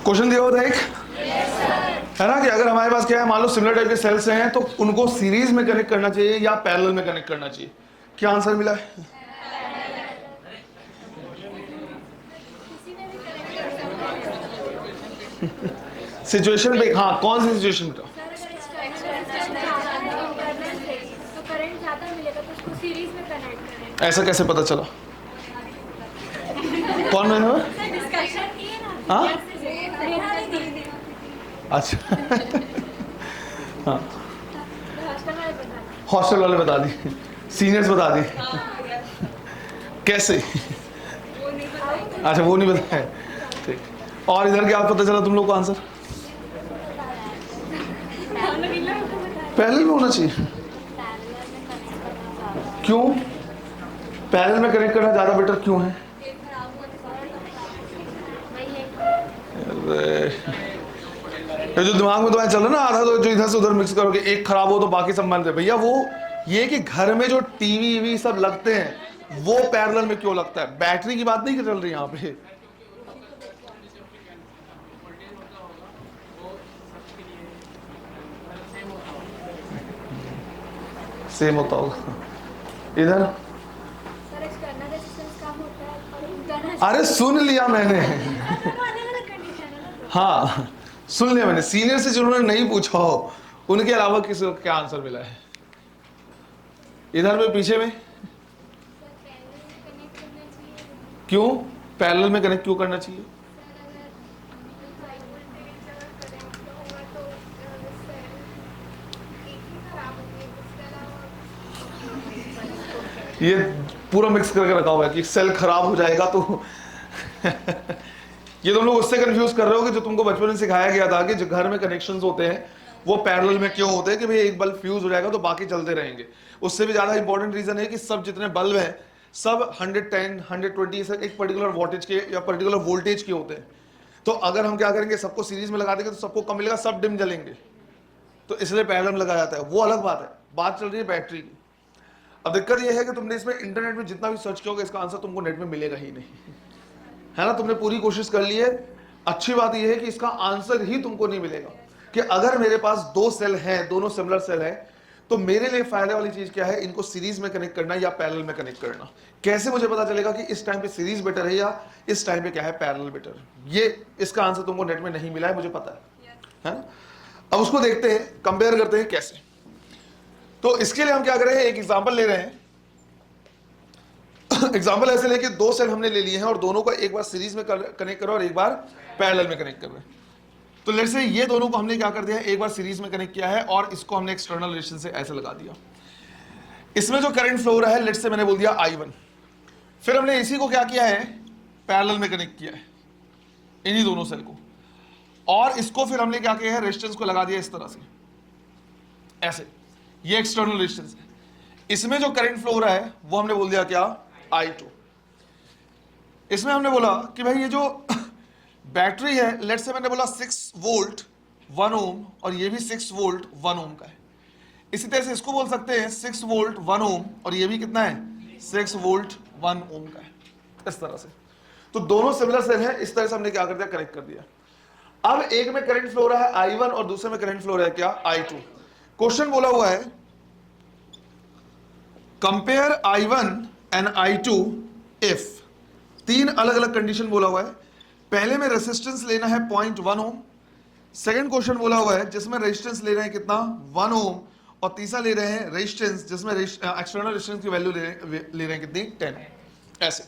Question दिया होता है एक, है ना, कि अगर हमारे पास क्या है, मान लो सिमिलर टाइप के सेल्स हैं तो उनको सीरीज में कनेक्ट करना चाहिए या पैरेलल में कनेक्ट करना चाहिए। क्या आंसर मिला है? सिचुएशन पे, हाँ, कौन सी सिचुएशन का? ऐसा कैसे पता चला? कौन है? हाँ, अच्छा। हाँ, हॉस्टल वाले बता दी, सीनियर्स बता दी। कैसे? अच्छा, वो नहीं बताया, ठीक। और इधर क्या पता चला तुम लोग को आंसर? पैरेलल में होना चाहिए। क्यों पैरेलल में कनेक्ट करना ज्यादा बेटर क्यों है? ये जो दिमाग में तुम्हारे चल रहा है ना, आधा तो जो इधर से उधर मिक्स करोगे, एक खराब हो तो बाकी सब बंद है। भैया वो ये कि घर में जो टीवी वी सब लगते हैं वो पैरेलल में क्यों लगता है? बैटरी की बात नहीं चल रही यहाँ पे। सेम होता होगा इधर। अरे सुन लिया मैंने। हाँ, सुन लिया मैंने। सीनियर से जिन्होंने नहीं पूछा हो उनके अलावा किसी को क्या आंसर मिला है? इधर में, पीछे में। क्यों पैरेलल में कनेक्ट क्यों करना चाहिए? ये पूरा मिक्स करके रखा हुआ है कि सेल खराब हो जाएगा तो ये तुम लोग उससे कंफ्यूज कर रहे हो कि जो तुमको बचपन में सिखाया गया था कि जो घर में कनेक्शंस होते हैं वो पैरेलल में क्यों होते हैं, कि भाई एक बल्ब फ्यूज हो जाएगा तो बाकी चलते रहेंगे। उससे भी ज्यादा इंपॉर्टेंट रीजन है कि सब जितने बल्ब हैं सब 110, 120 एक पर्टिकुलर वोल्टेज के या पर्टिकुलर वोल्टेज के होते हैं। तो अगर हम क्या करेंगे, सबको सीरीज में लगा देंगे तो सबको कम मिलेगा, सब डिम जलेंगे, तो इसलिए पैरेलल लगाया जाता है। वो अलग बात है, बात चल रही है बैटरी की। अब दिक्कत यह है कि तुमने इसमें इंटरनेट में जितना भी सर्च किया होगा इसका आंसर तुमको नेट में मिलेगा ही नहीं, है ना। तुमने पूरी कोशिश कर ली है। अच्छी बात यह है कि इसका आंसर ही तुमको नहीं मिलेगा। कि अगर मेरे पास दो सेल हैं, दोनों सिमिलर सेल हैं, तो मेरे लिए फायदे वाली चीज क्या है, इनको सीरीज में कनेक्ट करना या पैरेलल में कनेक्ट करना। कैसे मुझे पता चलेगा कि इस टाइम पे सीरीज बेटर है या इस टाइम पे क्या है, पैरेलल बेटर? ये इसका आंसर तुमको नेट में नहीं मिला है, मुझे पता है ना। अब उसको देखते हैं, कंपेयर करते हैं कैसे। तो इसके लिए हम क्या कर रहे हैं, एक एग्जांपल ले रहे हैं। एग्जांपल ऐसे लेके दो सेल हमने ले लिए हैं और दोनों को एक बार सीरीज में कनेक्ट करो और एक बार पैरेलल में कनेक्ट कर रहे हैं। तो लेट्स से ये दोनों को हमने क्या कर दिया है, एक बार सीरीज में कनेक्ट किया है और इसको हमने एक्सटर्नल रेजिस्टेंस से ऐसे लगा दिया। इसमें जो करंट फ्लो हो रहा है, लेट्स से मैंने बोल दिया I1। फिर हमने इसी को क्या किया है, पैरेलल में कनेक्ट किया है, इन्हीं दोनों सेल को। और इसको फिर हमने क्या किया है, रेजिस्टेंस को लगा दिया इस तरह से, ऐसे। ये एक्सटर्नल रेजिस्टेंस है। इसमें जो करंट फ्लो हो रहा है वो हमने बोल दिया क्या, I2। इसमें हमने बोला कि भाई ये जो बैटरी है, लेट्स से मैंने बोला 6 वोल्ट 1 ओम, और ये भी 6 वोल्ट 1 ओम का है। इसी तरह से इसको बोल सकते हैं 6 वोल्ट 1 ओम, और ये भी कितना है, 6 वोल्ट 1 ओम का है, इस तरह से। तो दोनों सिमिलर सेल है, इस तरह से हमने क्या कर दिया, कनेक्ट कर दिया। अब एक में करंट फ्लो हो रहा है I1 और दूसरे में करंट फ्लो हो रहा है क्या, I2। क्वेश्चन बोला हुआ है compare I1 and I2 if. 3 अलग अलग कंडीशन बोला हुआ है। पहले में रेजिस्टेंस लेना है 0.1 ओम। सेकंड क्वेश्चन बोला हुआ है जिसमें रेजिस्टेंस ले रहे हैं कितना, 1 ओम। और तीसरा ले रहे हैं रेजिस्टेंस जिसमें एक्सटर्नल रेजिस्टेंस की वैल्यू ले रहे हैं कितनी, 10। ऐसे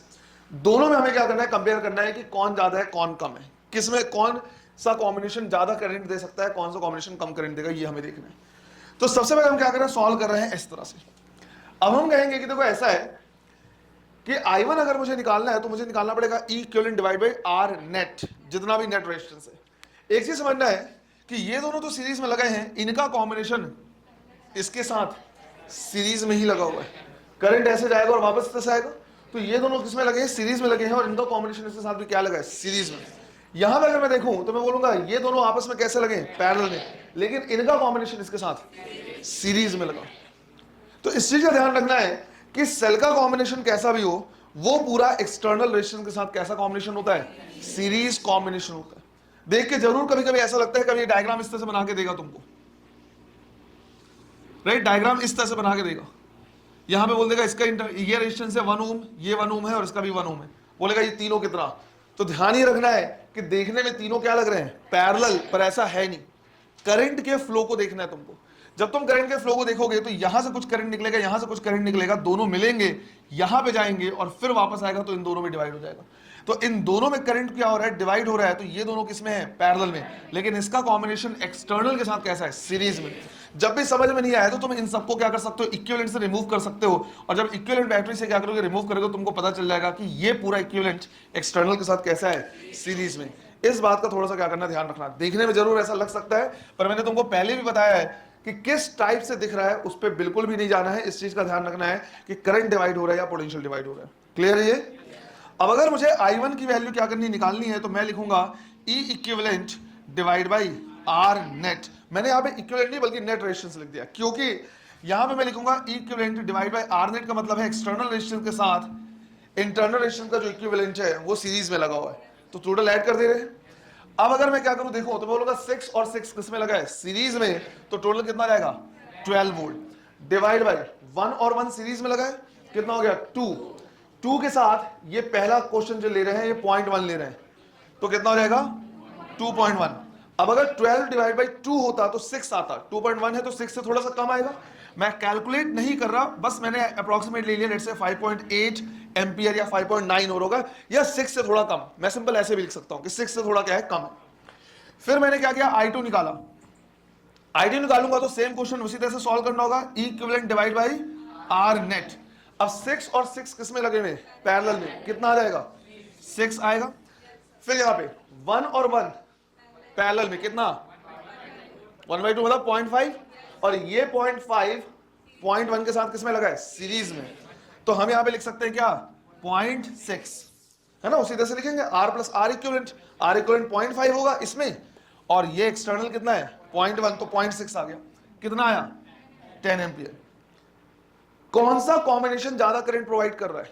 दोनों में हमें क्या करना है, कंपेयर करना है कि कौन ज्यादा है कौन कम है, किसमें कौन सा कॉम्बिनेशन ज्यादा करंट दे सकता है, कौन सा कॉम्बिनेशन कम करंट देगा, ये हमें देखना है। तो सबसे पहले हम क्या कर रहे हैं, सॉल्व कर रहे हैं इस तरह से। अब हम कहेंगे कि देखो ऐसा है कि I1 अगर मुझे निकालना है तो मुझे निकालना पड़ेगा E equivalent divide by R net, जितना भी नेट रेजिस्टेंस है। एक चीज समझना है कि ये दोनों तो सीरीज में लगे हैं, इनका कॉम्बिनेशन इसके साथ सीरीज में ही लगा हुआ है। करंट ऐसे जाएगा और वापस ऐसे आएगा, तो ये दोनों किसमें लगे हैं, सीरीज में लगे हैं, और इनका कॉम्बिनेशन इसके साथ भी क्या लगा है, सीरीज में। यहां पर अगर मैं देखूं तो मैं बोलूंगा ये दोनों आपस में कैसे लगे, पैरेलल में, लेकिन इनका कॉम्बिनेशन इसके साथ सीरीज में लगा। तो इस चीज का ध्यान रखना है कि सेल का कॉम्बिनेशन कैसा भी हो, वो पूरा एक्सटर्नल रेजिस्टेंस के साथ कैसा कॉम्बिनेशन होता है? सीरीज कॉम्बिनेशन होता है। देख के जरूर कभी कभी ऐसा लगता है, कभी डायग्राम इस तरह से बना के देगा तुमको, राइट? डायग्राम इस तरह से बना के देगा, यहां पे बोल देगा इसका ये रेजिस्टेंस है 1 ओम, ये 1 ओम है और इसका भी 1 ओम है, बोलेगा ये तीनों कितना। तो ध्यान ही रखना है कि देखने में तीनों क्या लग रहे हैं? पैरेलल, पर ऐसा है नहीं। करंट के फ्लो को देखना है तुमको। जब तुम करंट के फ्लो को देखोगे तो यहां से कुछ करंट निकलेगा, यहां से कुछ करंट निकलेगा, दोनों मिलेंगे, यहां पे जाएंगे और फिर वापस आएगा तो इन दोनों में डिवाइड हो जाएगा। तो इन दोनों में करंट क्या हो रहा है? डिवाइड हो रहा है। तो ये दोनों किसमें है? पैरेलल में। लेकिन इसका कॉम्बिनेशन एक्सटर्नल के साथ कैसा है? सीरीज में। जब भी समझ में नहीं आया तो तुम इन सबको क्या कर सकते हो? इक्विवेलेंट से रिमूव कर सकते हो। और जब इक्विवेलेंट बैटरी से क्या करोगे? रिमूव करोगे, तुमको पता चल जाएगा कि ये पूरा इक्विवेलेंट एक्सटर्नल के साथ कैसा है? सीरीज में। इस बात का थोड़ा सा क्या करना, ध्यान रखना। देखने में जरूर ऐसा लग सकता है, पर मैंने तुमको पहले भी बताया है कि किस टाइप से दिख रहा है उस पर बिल्कुल भी नहीं जाना है। इस चीज का ध्यान रखना है कि करंट डिवाइड हो रहा है या पोटेंशियल डिवाइड हो रहा है। क्लियर है ये? अब अगर मुझे I1 की वैल्यू क्या करनी, निकालनी है, तो मैं लिखूंगा E equivalent divide by R net. मैंने यहाँ पे इक्विवेलेंट नहीं बल्कि नेट रेजिस्टेंस लिख दिया, क्योंकि यहाँ पे मैं लिखूंगा E equivalent divide by R net का मतलब है एक्सटर्नल रेजिस्टेंस के साथ इंटरनल रेजिस्टेंस का जो इक्विवेलेंट है वो सीरीज में लगा हुआ है, तो टोटल ऐड कर दे रहे हैं। अब अगर मैं क्या करूं, देखो, तो बोलूंगा 6 और 6 किसमें लगा है? सीरीज में। तो टोटल कितना जाएगा? 12 वोल्ट डिवाइड बाई 1 और 1 सीरीज में लगा है, कितना हो गया? 2 के साथ ये पहला क्वेश्चन जो ले रहे हैं ये 0.1 ले रहे हैं, तो कितना हो जाएगा? 2.1। अब अगर 12 डिवाइड बाई 2 होता तो 6 आता, 2.1 है तो 6 से थोड़ा सा कम आएगा। मैं कैलकुलेट नहीं कर रहा, बस मैंने अप्रोक्सीमेट ले लिया, लेट्स से 5.8 एम्पियर या 5.9 होगा, या 6 से थोड़ा कम। मैं सिंपल ऐसे भी लिख सकता हूं कि 6 से थोड़ा क्या है? कम है। फिर मैंने क्या किया? I2 निकाला। I2 निकालूंगा तो सेम क्वेश्चन उसी तरह से सॉल्व करना होगा, E equivalent divide by R net. अब 6 और 6 किसमें लगे हुए? पैरेलल में। कितना आ जाएगा? 6 आएगा। फिर यहां पे 1 और 1 पैरेलल में, कितना? 1/2 मतलब 0.5, और ये 0.5 0.1 के साथ किसमें लगा है? सीरीज में। तो हम यहां पे लिख सकते हैं क्या? 0.6, है ना? उसी तरह से लिखेंगे R plus R equivalent. R equivalent 0.5 होगा इसमें, और ये एक्सटर्नल कितना है? 0.1, तो 0.6 आ गया। कितना आया? 10 एम्पियर। कौन सा कॉम्बिनेशन ज्यादा करंट प्रोवाइड कर रहा है?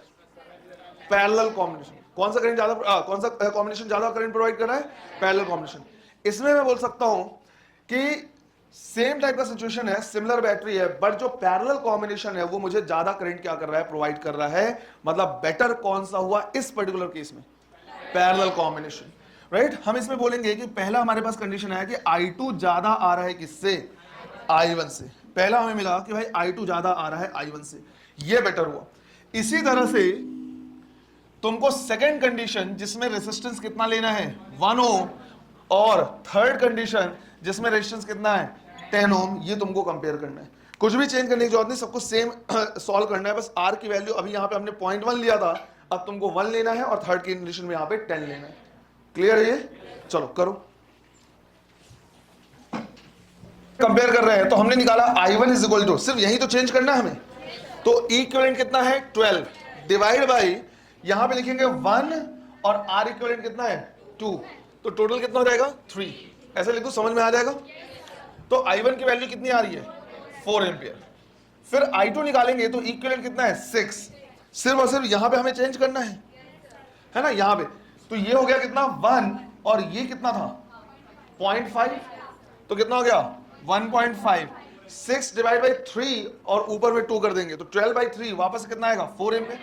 Parallel combination. कौन सा कॉम्बिनेशन ज्यादा करंट प्रोवाइड कर रहा है? Parallel combination. इसमें मैं बोल सकता हूं कि सेम टाइप का सिचुएशन है, सिमिलर बैटरी है, बट जो पैरेलल कॉम्बिनेशन है वो मुझे ज्यादा करंट क्या कर रहा है? प्रोवाइड कर रहा है। मतलब बेटर कौन सा हुआ इस पर्टिकुलर केस में? Parallel combination, right? हम इसमें बोलेंगे कि पहला हमारे पास कंडीशन है कि I2 ज्यादा आ रहा है किससे? I1 से। पहला हमें मिला कि भाई I2 ज्यादा आ रहा है I1 से, ये बेटर हुआ। इसी तरह से तुमको सेकंड कंडीशन जिसमें रेजिस्टेंस कितना लेना है? 1 ओम, और थर्ड कंडीशन जिसमें रेजिस्टेंस कितना है? 10 ओम, ये तुमको कंपेयर करना है। कुछ भी चेंज करने की जरूरत नहीं, सबको सेम सॉल्व करना है। बस R की वैल्यू अभी यहां पे हमने 0.1 लिया था, अब तुमको 1 लेना है, और थर्ड कंडीशन में यहां पे 10 लेना है। क्लियर है ये? चलो करो, कंपेयर कर रहे हैं। तो हमने निकाला I1 इज इक्वल टू, सिर्फ यही तो चेंज करना है हमें। तो E इक्विवेलेंट कितना है? 12 डिवाइड बाई, यहां पे लिखेंगे 1, और R इक्विवेलेंट कितना है? 2, तो टोटल कितना हो जाएगा? 3। ऐसे लिखो, समझ में आ जाएगा। तो I1 की वैल्यू कितनी आ रही है? 4 एम्पियर। फिर I2 निकालेंगे तो इक्विवेलेंट कितना है? 6। सिर्फ और सिर्फ यहां पे हमें चेंज करना है ना, यहां पे। तो ये हो गया कितना? 1, और ये कितना था? 0.5, तो कितना हो गया? 1.5। 6 डिवाइड बाई 3, और ऊपर में 2 कर देंगे तो 12/3, वापस से कितना आएगा? 4 एम्पियर।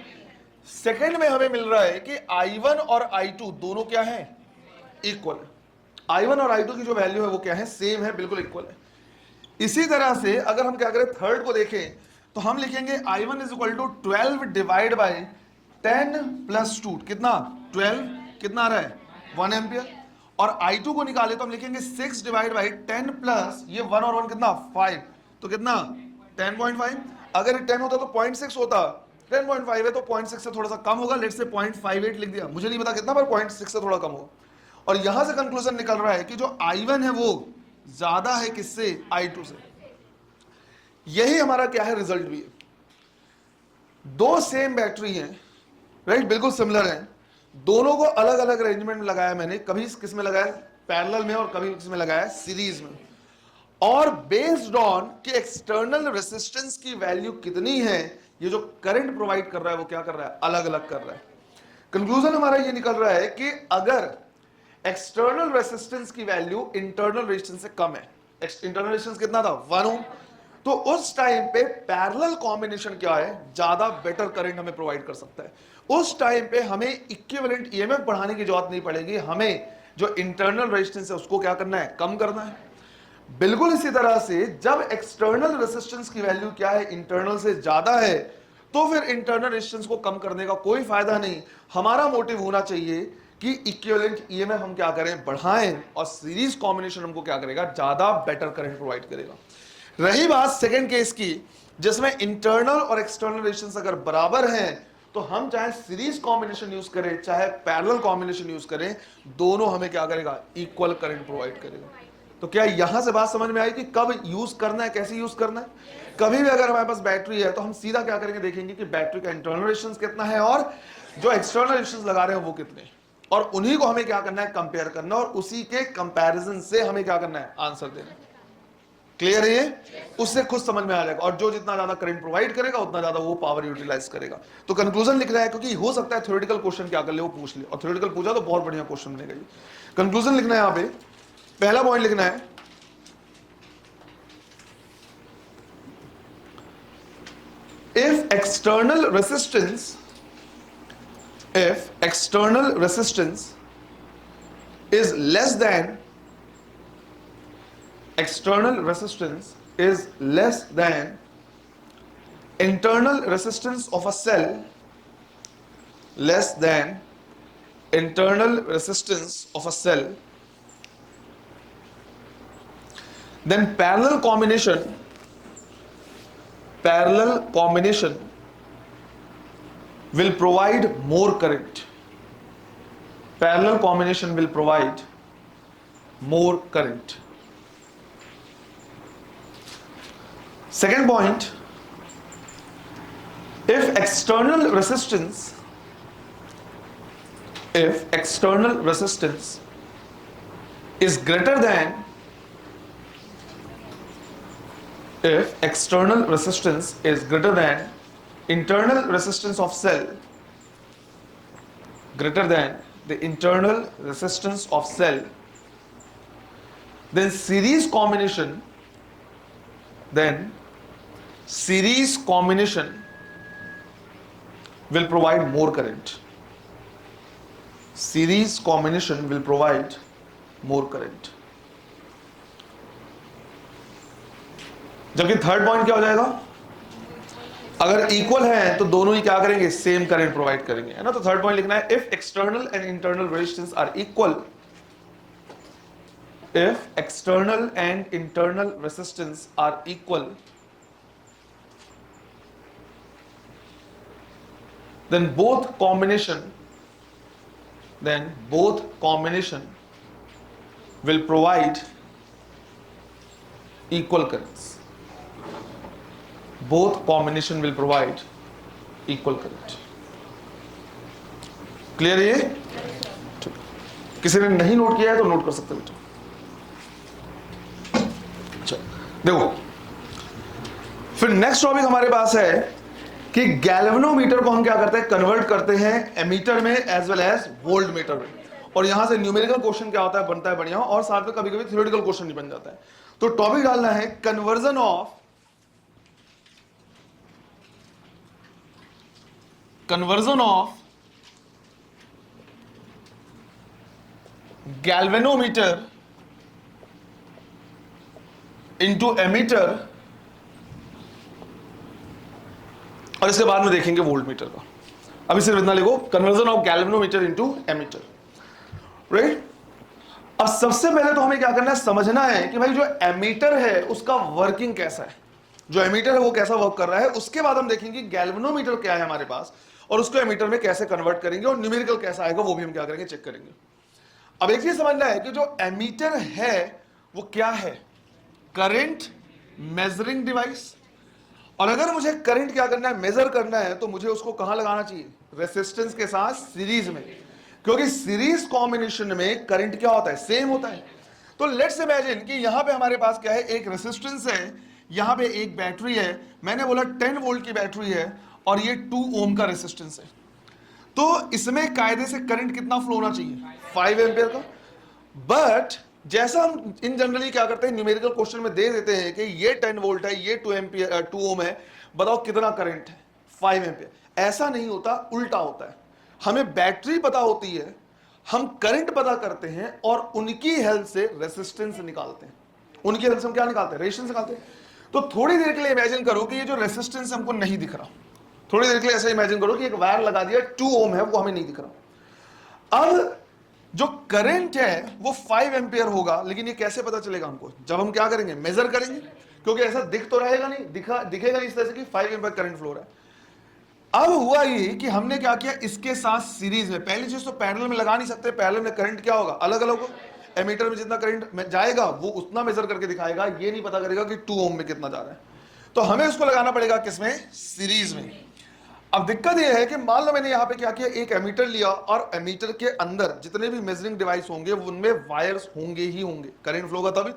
सेकेंड में हमें मिल रहा है कि I1 और I2 दोनों क्या है? इक्वल है। I1 और I2 की जो वैल्यू है वो क्या है? सेम है, बिल्कुल इक्वल है। इसी तरह से अगर हम क्या करें, थर्ड को देखें, तो हम लिखेंगे I1 is equal to 12 divide by 10 plus 2, कितना? 12, कितना आ रहा है? 1 एम्पियर। और I2 को निकाले तो हम लिखेंगे 6 डिवाइड बाई 10 प्लस ये 1 और 1 कितना? 5, तो कितना? 10.5। अगर 10 होता तो 0.6 होता, 10.5 है तो 0.6 से थोड़ा सा कम होगा, लेट्स से 0.58 लिख दिया, मुझे नहीं पता कितना, पर 0.6 से थोड़ा कम होगा। और यहां से कंक्लूजन निकल रहा है कि जो I1 है वो ज्यादा है किससे? I2 से। यही हमारा क्या है? रिजल्ट भी है। दो सेम बैटरी हैं, राइट, बिल्कुल सिमिलर हैं, दोनों को अलग अलग अरेंजमेंट में लगाया मैंने, कभी किस में लगाया? पैरेलल में, और कभी किस में लगाया? सीरीज में। और बेस्ड ऑन कि एक्सटर्नल रेजिस्टेंस की वैल्यू कितनी है ये जो करंट प्रोवाइड कर रहा है वो क्या कर रहा है, अलग अलग कर रहा है। कंक्लूजन हमारा ये निकल रहा है कि अगर एक्सटर्नल रेसिस्टेंस की वैल्यू इंटरनल रेजिस्टेंस से कम है, इंटरनल रेजिस्टेंस कितना था 1 ओम, तो उस टाइम पे पैरेलल कॉम्बिनेशन क्या है, ज्यादा बेटर करंट हमें प्रोवाइड कर सकता है। उस टाइम पे हमें इक्विवेलेंट ईएमएफ बढ़ाने की जरूरत नहीं पड़ेगी, हमें जो इंटरनल रेजिस्टेंस है उसको क्या करना है, कम करना है। बिल्कुल इसी तरह से जब एक्सटर्नल रेजिस्टेंस की वैल्यू क्या है, इंटरनल से ज्यादा है, तो फिर इंटरनल रेजिस्टेंस को कम करने का कोई फायदा नहीं। हमारा मोटिव होना चाहिए कि इक्विवेलेंट ईएमएफ हम क्या करें, बढ़ाएं, और सीरीज कॉम्बिनेशन हमको क्या करेगा, ज्यादा बेटर करंट प्रोवाइड करेगा। रही बात सेकंड केस की, जिसमें इंटरनल और एक्सटर्नल रेजिस्टेंस अगर बराबर हैं, तो हम चाहे सीरीज कॉम्बिनेशन यूज करें चाहे पैरेलल कॉम्बिनेशन यूज करें, दोनों हमें क्या करेगा, इक्वल करंट प्रोवाइड करेगा। तो क्या यहां से बात समझ में आई कि कब यूज करना है, कैसे यूज करना है। कभी भी अगर हमारे पास बैटरी है तो हम सीधा क्या करेंगे, देखेंगे कि बैटरी का इंटरनल रेजिस्टेंस कितना है और जो एक्सटर्नल रेजिस्टेंस लगा रहे हैं वो कितने, और उन्हीं को हमें क्या करना है, कंपेयर करना, और उसी के कंपैरिजन से हमें क्या करना है, आंसर देना। क्लियर है ये, उससे खुद समझ में आ जाएगा। और जो जितना ज्यादा करंट प्रोवाइड करेगा उतना ज्यादा वो पावर यूटिलाइज करेगा। तो कंक्लूजन लिख रहा है, क्योंकि हो सकता है थ्योरेटिकल क्वेश्चन क्या कर ले, वो पूछ ले, और थ्योरेटिकल पूछा तो बहुत बढ़िया क्वेश्चन बनेगा। कंक्लूजन लिखना है, यहां पे पहला पॉइंट लिखना है, if external resistance is less than internal resistance of a cell, then parallel combination will provide more current. Parallel combination will provide more current. Second point, if external resistance is greater than internal resistance of cell, greater than the internal resistance of cell, then series combination will provide more current. Series combination will provide more current. जबकि third point क्या हो जाएगा, अगर equal है तो दोनों ही क्या करेंगे, सेम करंट प्रोवाइड करेंगे, है ना। तो थर्ड पॉइंट लिखना है, if external and internal resistance R equal, if external and internal resistance are equal, then both combination will provide equal currents. Both combination will provide equal current. Clear है ये? किसी ने नहीं नोट किया है तो नोट कर सकते बेटा। देखो, फिर नेक्स्ट टॉपिक हमारे पास है कि गैल्वेनोमीटर को हम क्या करते हैं, कन्वर्ट करते हैं एमीटर में as well as volt meter में, और यहां से न्यूमेरिकल क्वेश्चन क्या होता है, बनता है बढ़िया, और साथ में कभी कभी थ्योरेटिकल क्वेश्चन भी बन जाता है। तो टॉपिक डालना है conversion of galvanometer into ammeter, और इसके बाद में देखेंगे वोल्ट मीटर का। अभी सिर्फ इतना लिखो, conversion of galvanometer into ammeter, right. अब सबसे पहले तो हमें क्या करना है, समझना है कि भाई जो एमीटर है उसका वर्किंग कैसा है, जो एमीटर है वो कैसा वर्क कर रहा है। उसके बाद हम देखेंगे गैल्वेनोमीटर क्या है हमारे पास, और उसको एमीटर में कैसे कन्वर्ट करेंगे, और न्यूमेरिकल कैसा आएगा वो भी हम क्या करेंगे, चेक करेंगे। अब एक चीज समझना है कि जो एमीटर है वो क्या है, करंट मेजरिंग डिवाइस। और अगर मुझे करंट क्या करना है, मेजर करना है, तो मुझे उसको कहां लगाना चाहिए, रेसिस्टेंस के साथ सीरीज में, क्योंकि सीरीज कॉम्बिनेशन में करंट क्या होता है, सेम होता है। तो लेट्स इमेजिन कि यहां पे हमारे पास क्या है, एक रेसिस्टेंस है, यहां पे एक बैटरी है, मैंने बोला 10 वोल्ट की बैटरी है, और ये 2 ओम का रेसिस्टेंस है, तो इसमें कायदे से करंट कितना फ्लो होना चाहिए, 5 एम्पियर का। बट जैसा हम इन जनरली क्या करते हैं, न्यूमेरिकल क्वेश्चन में दे देते हैं कि ये 10 वोल्ट है, ये 2 एम्पियर 2 ओम है, बताओ कितना करंट है, 5 एम्पियर। ऐसा नहीं होता, उल्टा होता है। हमें बैटरी पता होती है, हम करंट पता करते हैं और उनकी हेल्प से रेसिस्टेंस निकालते हैं। उनकी हेल्प से हम क्या निकालते हैं, रेजिस्टेंस निकालते हैं। तो थोड़ी देर के लिए इमेजिन करो कि ये जो रेसिस्टेंस हमको नहीं दिख रहा, थोड़ी देर के लिए ऐसा इमेजिन करो कि एक वायर लगा दिया, 2 ओम है, वो हमें नहीं दिख रहा। अब जो करंट है वो 5 एम्पियर होगा, लेकिन ये कैसे पता चलेगा हमको, जब हम क्या करेंगे, मेजर करेंगे, क्योंकि ऐसा दिख तो रहेगा नहीं, दिखेगा नहीं इस तरह से कि 5 एम्पियर करंट फ्लो रहा है। अब हुआ ये कि हमने क्या किया, इसके साथ सीरीज में, पहली चीज तो पैरेलल में लगा नहीं सकते, पैरेलल में करंट क्या होगा, अलग अलग होगा। एमीटर में जितना करंट जाएगा वो उतना मेजर करके दिखाएगा, ये नहीं पता करेगा कि 2 ओम में कितना जा रहा है। तो हमें उसको लगाना पड़ेगा किसमें, सीरीज में। अब दिक्कत यह है कि मान लो मैंने यहां पे क्या किया, एक एमीटर लिया और एमीटर के अंदर जितने भी मेजरिंग डिवाइस होंगे उनमें वायर्स होंगे ही होंगे, करंट फ्लो होगा तभी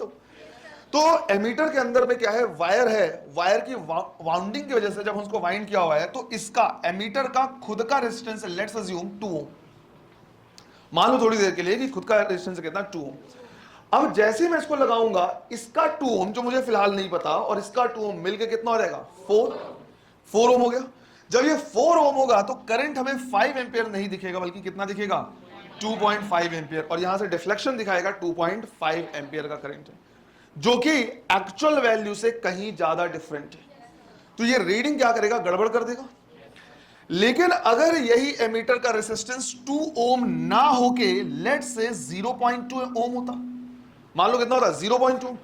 तो एमीटर के अंदर में क्या है, वायर है, वायर की वाउंडिंग की वजह से जब हम उसको वाइंड किया हुआ है तो इसका एमीटर का खुद का रेजिस्टेंस है, लेट्स अज्यूम 2 ओम। मान लो थोड़ी देर के लिए कि खुद का रेजिस्टेंस कितना, 2 ओम। अब जैसे ही मैं इसको लगाऊंगा, इसका 2 ओम जो मुझे फिलहाल नहीं पता और इसका 2 ओम मिलके कितना हो जाएगा, 4 ओम हो गया। जब ये 4 ओम होगा तो करंट हमें 5 एम्पियर नहीं दिखेगा, बल्कि कितना दिखेगा, 2.5 एम्पियर, और यहां से डिफ्लेक्शन दिखाएगा 2.5 एम्पियर का करंट है, जो कि एक्चुअल वैल्यू से कहीं ज्यादा डिफरेंट है। तो ये रीडिंग क्या करेगा, गड़बड़ कर देगा। लेकिन अगर यही एमीटर का रेजिस्टेंस 2 ओम ना होके लेट्स से 0.2 ओम होता, मान लो कितना होता, 0.2।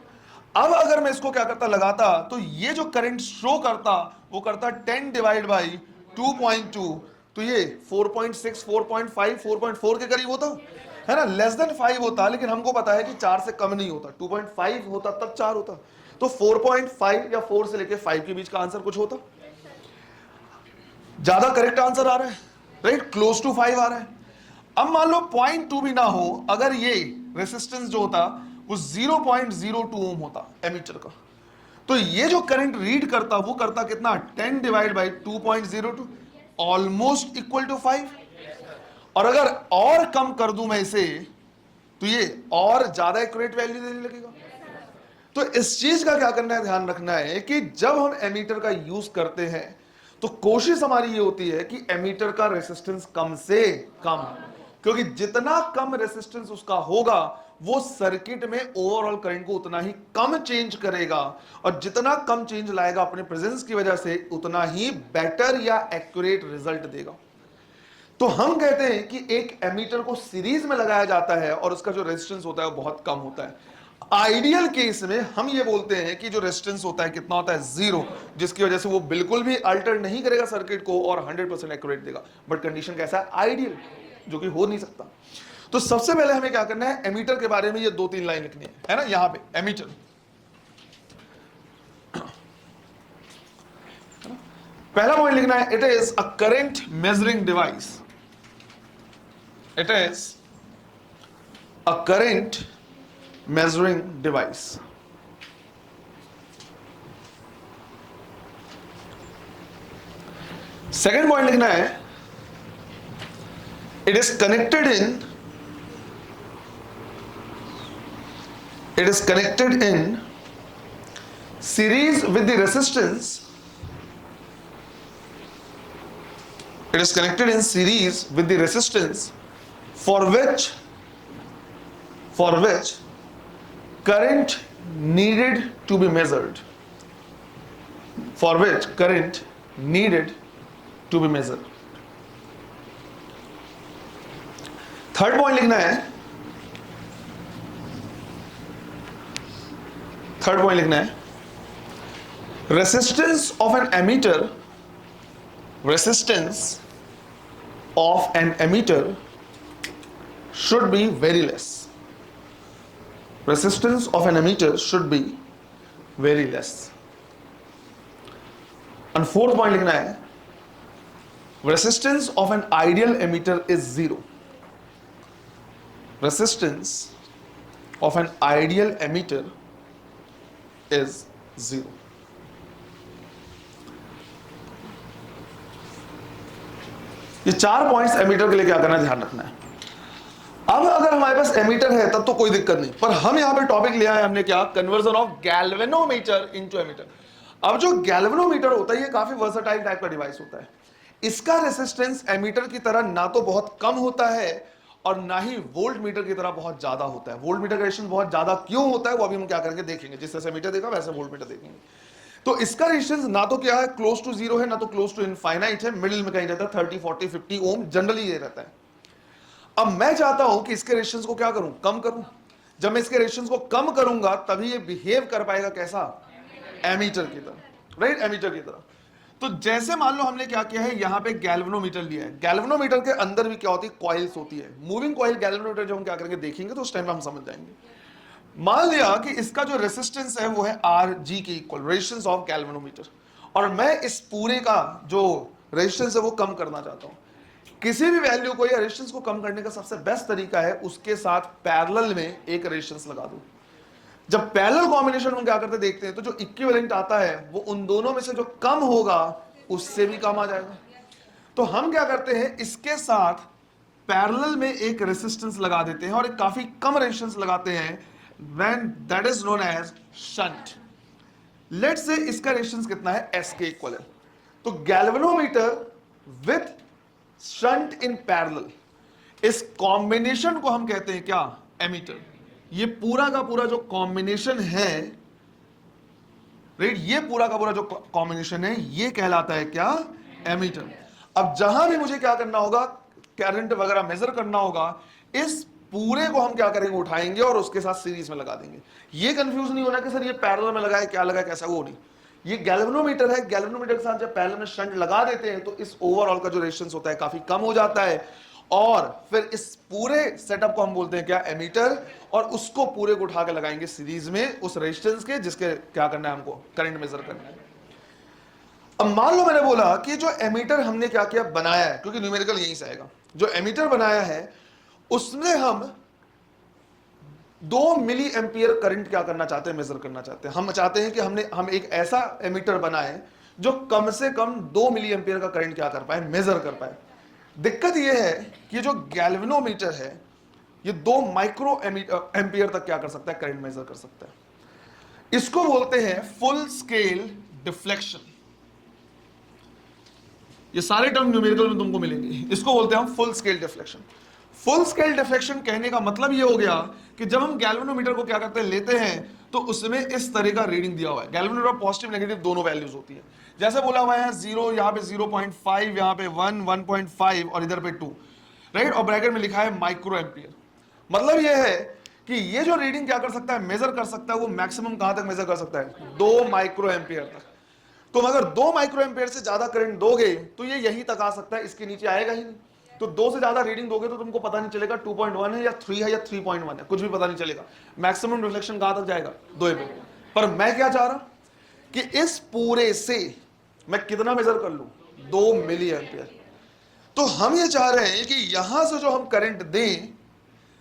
अब अगर मैं इसको क्या करता, लगाता, तो ये जो करंट शो करता वो करता 10 डिवाइड बाई 2.2, तो ये 4.6 4.5 4.4 के करीब होता है ना, लेस देन 5 होता। लेकिन हमको पता है कि 4 से कम नहीं होता, 2.5 होता तब 4 होता, तो 4.5 या 4 से लेके 5 के बीच का आंसर कुछ होता। ज्यादा करेक्ट आंसर आ रहा है, राइट, क्लोज टू 5 आ रहा है। अब मान लो 0.2 भी ना हो, अगर ये रेसिस्टेंस जो होता वो 0.02 ओम होता एमीटर का, तो ये जो करंट रीड करता वो करता कितना, 10 divide by 2.02, almost equal to 5। और अगर और कम कर दूं मैं इसे, तो ये और ज्यादा एक्यूरेट वैल्यू देने लगेगा। तो इस चीज का क्या करना है, ध्यान रखना है कि जब हम एमीटर का यूज करते हैं तो कोशिश हमारी ये होती है कि एमीटर का रेसिस्टेंस कम से कम, क्योंकि जितना कम रेसिस्टेंस उसका होगा वो सर्किट में ओवरऑल करंट को उतना ही कम चेंज करेगा, और जितना कम चेंज लाएगा अपने प्रेजेंस की वजह से उतना ही बेटर या एक्यूरेट रिजल्ट देगा। तो हम कहते हैं कि एक एमीटर को सीरीज में लगाया जाता है और उसका जो रेजिस्टेंस होता है वो बहुत कम होता है। आइडियल केस में हम ये बोलते हैं कि जो रेजिस्टेंस होता है कितना होता है, 0, जिसकी वजह से वो बिल्कुल भी अल्टर नहीं करेगा सर्किट को और 100% एक्यूरेट देगा। बट कंडीशन कैसा है, आइडियल, जो कि हो नहीं सकता। तो सबसे पहले हमें क्या करना है, एमीटर के बारे में ये 2-3 लाइन लिखनी है ना, यहां पे एमीटर, पहला पॉइंट लिखना है, it is a current measuring device. It is a current measuring device. Second point लिखना है, it is connected in series with the resistance. It is connected in series with the resistance for which current needed to be measured. For which current needed to be measured. Third point लिखना है, resistance of an emitter should be very less. Resistance of an emitter should be very less. And fourth point लिखना है, resistance of an ideal emitter is 0. Resistance of an ideal emitter is 0. ये 4 points ammeter के लिए क्या करना है, ध्यान रखना है। अब अगर हमारे पास एमीटर है तब तो कोई दिक्कत नहीं, पर हम यहां पे टॉपिक लिया है हमने क्या, conversion of galvanometer into ammeter. अब जो गैल्वेनोमीटर होता है ये काफी वर्सेटाइल टाइप का डिवाइस होता है। इसका रेसिस्टेंस एमीटर की तरह ना तो बहुत कम होता है और ना ही वोल्ट मीटर की तरह बहुत ज्यादा होता है। वोल्ट मीटर का रेजिस्टेंस बहुत ज्यादा क्यों होता है वो अभी हम क्या करेंगे देखेंगे, जिस तरह से मीटर देखा वैसे वोल्ट मीटर देखेंगे। तो इसका रेजिस्टेंस ना तो क्या है, क्लोज टू जीरो है, ना तो क्लोज टू इनफाइनाइट है, मिडिल में कहीं रहता है 30 40 50 ओम, जनरली ये रहता है। अब मैं चाहता हूं कि इसके रेजिस्टेंस को क्या करूं, कम करूं। जब मैं इसके रेजिस्टेंस को कम करूंगा तभी ये बिहेव कर पाएगा कैसा, एमीटर की तरह, राइट, एमीटर की तरह। तो जैसे मान लो हमने क्या किया है, यहां पे गैल्वेनोमीटर लिया है। गैल्वेनोमीटर के अंदर भी क्या होती है, कॉइल्स होती है, मूविंग कॉइल गैल्वेनोमीटर। जो हम क्या करेंगे देखेंगे तो उस टाइम में हम समझ जाएंगे। मान लिया कि इसका जो रेसिस्टेंस है वो है आर जी के इक्वल, रेजिस्टेंस ऑफ गैल्वेनोमीटर, और मैं इस पूरे का जो रेजिस्टेंस है वो कम करना चाहता हूं। किसी भी वैल्यू को या रेजिस्टेंस को कम करने का सबसे बेस्ट तरीका है उसके साथ पैरेलल में एक रेजिस्टेंस लगा दो। जब पैरेलल कॉम्बिनेशन में क्या करते देखते हैं तो जो इक्विवेलेंट आता है वो उन दोनों में से जो कम होगा उससे भी कम आ जाएगा। तो हम क्या करते हैं, इसके साथ पैरेलल में एक रेजिस्टेंस लगा देते हैं और एक काफी कम रेजिस्टेंस लगाते हैं, when that is known as shunt. Let's say इसका रेजिस्टेंस कितना है, एस के इक्वल है। तो galvanometer with shunt in parallel, इस कॉम्बिनेशन को हम कहते हैं क्या, एमीटर। ये पूरा का पूरा जो कॉम्बिनेशन है, राइट, ये पूरा का पूरा जो कॉम्बिनेशन है ये कहलाता है क्या, एमीटर। अब जहां भी मुझे क्या करना होगा, करंट वगैरह मेजर करना होगा, इस पूरे को हम क्या करेंगे, उठाएंगे और उसके साथ सीरीज में लगा देंगे। ये कंफ्यूज नहीं होना कि सर ये पैरेलल में लगाए क्या लगा कैसा, वो नहीं। ये गैल्वेनोमीटर है, गैल्वेनोमीटर के साथ जब पैरेलल में शंट लगा देते हैं तो इस ओवरऑल का जो रेजिस्टेंस होता है काफी कम हो जाता है, और फिर इस पूरे सेटअप को हम बोलते हैं क्या, एमीटर। और उसको पूरे को उठा के लगाएंगे सीरीज में उस रेजिस्टेंस के जिसके क्या करना है, हमको करंट मेजर करना है। अब मान लो मैंने बोला कि जो एमीटर हमने क्या किया, बनाया है, क्योंकि न्यूमेरिकल यहीं से आएगा, जो एमीटर बनाया है उसमें हम 2 मिली एम्पियर करंट क्या करना चाहते हैं, मेजर करना चाहते हैं। हम चाहते हैं कि हम एक ऐसा एमीटर बनाए जो कम से कम 2 मिली एम्पियर का करंट क्या कर पाए, मेजर कर पाए। दिक्कत यह है कि जो गैल्वेनोमीटर है ये 2 माइक्रो एम्पियर तक क्या कर सकता है, करंट मेजर कर सकता है। इसको बोलते हैं फुल स्केल डिफ्लेक्शन। ये सारे टर्म न्यूमेरिकल में तुमको मिलेंगे। इसको बोलते हैं हम full scale deflection. Full scale deflection कहने का मतलब ये हो गया कि जब हम गैल्वेनोमीटर को क्या करते हैं, लेते हैं तो उसमें इस तरह का रीडिंग दिया हुआ है। गैल्वेनोमीटर पॉजिटिव नेगेटिव दोनों वैल्यूज होती है। जैसे बोला हुआ है 0, यहाँ पे 0.5, यहाँ पे 1, 1.5 और इधर पे 2, राइट, और ब्रैकेट में लिखा है माइक्रो एम्पियर। मतलब ये है कि ये जो रीडिंग क्या कर सकता है, मेजर कर सकता है, वो मैक्सिमम कहां तक मेजर कर सकता है, 2 माइक्रो एम्पियर तक। तुम अगर 2 माइक्रो एम्पियर से ज्यादा करंट दोगे तो ये यहीं तक आ सकता है, इसके नीचे आएगा ही नहीं। तो 2 से ज्यादा रीडिंग दोगे तो तुमको पता नहीं चलेगा 2.1 है या 3 है या 3.1 है, कुछ भी पता नहीं चलेगा। मैक्सिमम रिफ्लेक्शन कहां तक जाएगा, 2 पे। पर मैं क्या चाह रहा कि इस पूरे से मैं कितना मेजर कर लूं, 2 मिली एम्पियर। तो हम ये चाह रहे हैं कि यहां से जो हम करंट दें,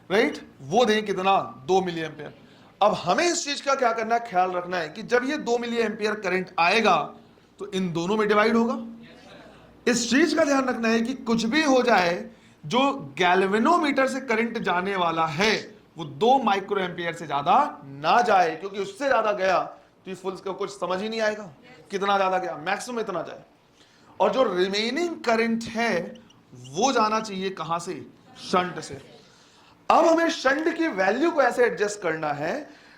राइट, वो दें कितना, 2 मिली एम्पियर। अब हमें इस चीज का क्या करना है, ख्याल रखना है कि जब ये 2 मिली एम्पियर करंट आएगा तो इन दोनों में डिवाइड होगा। इस चीज का ध्यान रखना है कि कुछ भी हो जाए, जो गैल्वेनोमीटर से करंट जाने वाला है वो 2 माइक्रो एम्पियर से ज्यादा ना जाए, क्योंकि उससे ज्यादा गया तो ये फुल को कुछ समझ ही नहीं आएगा कितना ज्यादा गया, मैक्सिमम इतना जाए। और जो रिमेनिंग करंट है वो जाना चाहिए कहां से, शंट से। अब हमें शंट की वैल्यू को ऐसे एडजस्ट करना है